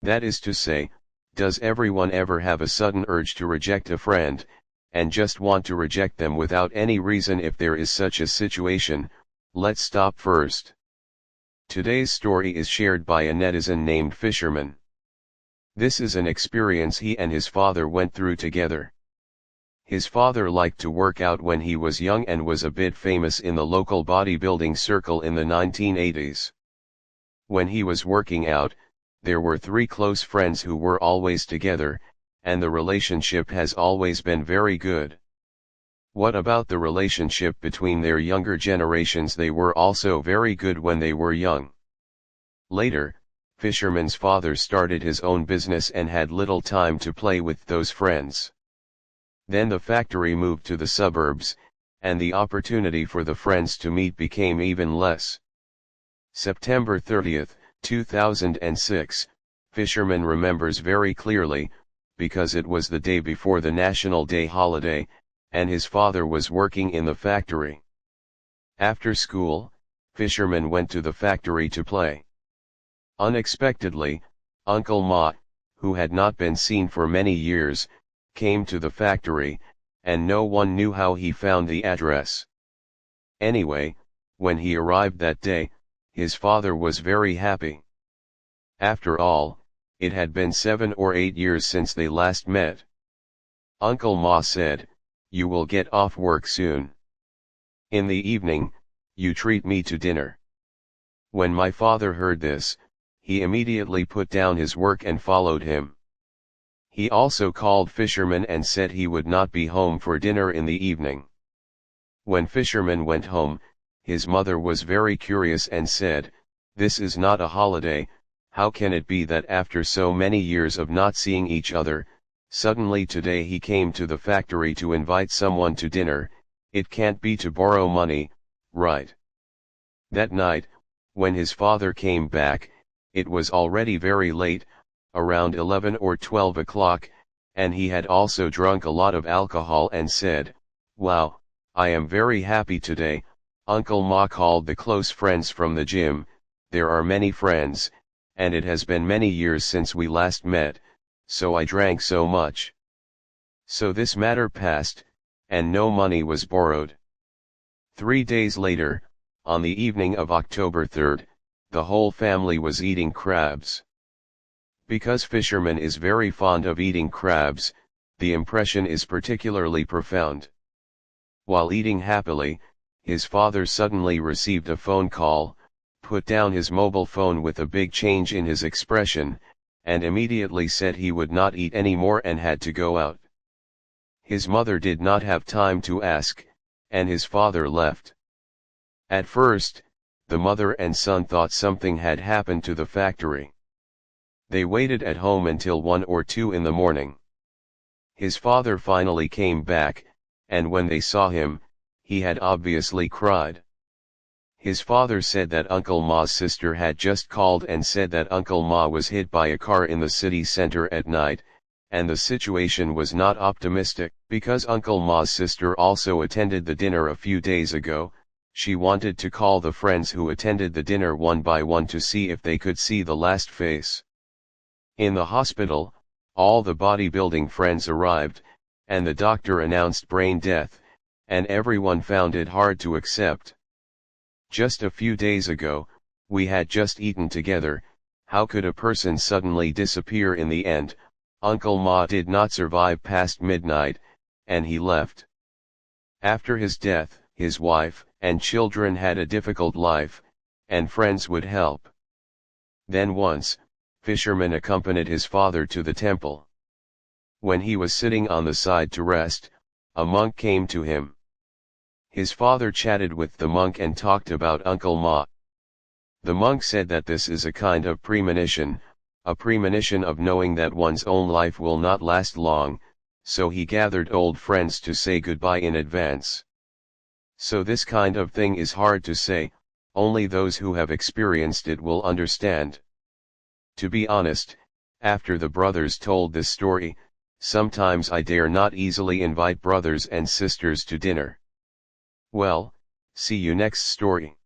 That is to say, does everyone ever have a sudden urge to reject a friend, and just want to reject them without any reason? If there is such a situation, let's stop first. Today's story is shared by a netizen named Fisherman. This is an experience he and his father went through together. His father liked to work out when he was young and was a bit famous in the local bodybuilding circle in the 1980s. When he was working out, there were 3 close friends who were always together, and the relationship has always been very good. What about the relationship between their younger generations? They were also very good when they were young. Later, Fisherman's father started his own business and had little time to play with those friends. Then the factory moved to the suburbs, and the opportunity for the friends to meet became even less. September 30, 2006, Fisherman remembers very clearly, because it was the day before the National Day holiday, and his father was working in the factory. After school, Fisherman went to the factory to play. Unexpectedly, Uncle Ma, who had not been seen for many years, came to the factory, and no one knew how he found the address. Anyway, when he arrived that day, his father was very happy. After all, it had been 7 or 8 years since they last met. Uncle Ma said, "You will get off work soon. In the evening, you treat me to dinner." When my father heard this, he immediately put down his work and followed him. He also called Fisherman and said he would not be home for dinner in the evening. When Fisherman went home, his mother was very curious and said, "This is not a holiday. How can it be that after so many years of not seeing each other, suddenly today he came to the factory to invite someone to dinner? It can't be to borrow money, right?" That night, when his father came back, it was already very late, around 11 or 12 o'clock, and he had also drunk a lot of alcohol and said, "Wow, I am very happy today." Uncle Ma called the close friends from the gym. "There are many friends, and it has been many years since we last met, so I drank so much." So this matter passed, and no money was borrowed. 3 days later, on the evening of October 3rd, the whole family was eating crabs. Because Fisherman is very fond of eating crabs, the impression is particularly profound. While eating happily, his father suddenly received a phone call, put down his mobile phone with a big change in his expression, and immediately said he would not eat any more and had to go out. His mother did not have time to ask, and his father left. At first, the mother and son thought something had happened to the factory. They waited at home until 1 or 2 in the morning. His father finally came back, and when they saw him, he had obviously cried. His father said that Uncle Ma's sister had just called and said that Uncle Ma was hit by a car in the city center at night, and the situation was not optimistic. Because Uncle Ma's sister also attended the dinner a few days ago, she wanted to call the friends who attended the dinner one by one to see if they could see the last face. In the hospital, all the bodybuilding friends arrived, and the doctor announced brain death, and everyone found it hard to accept. Just a few days ago, we had just eaten together. How could a person suddenly disappear in the end? Uncle Ma did not survive past midnight, and he left. After his death, his wife and children had a difficult life, and friends would help. Then once, Fisherman accompanied his father to the temple. When he was sitting on the side to rest, a monk came to him. His father chatted with the monk and talked about Uncle Ma. The monk said that this is a kind of premonition, a premonition of knowing that one's own life will not last long, so he gathered old friends to say goodbye in advance. So this kind of thing is hard to say, only those who have experienced it will understand. To be honest, after the brothers told this story, sometimes I dare not easily invite brothers and sisters to dinner. Well, see you next story.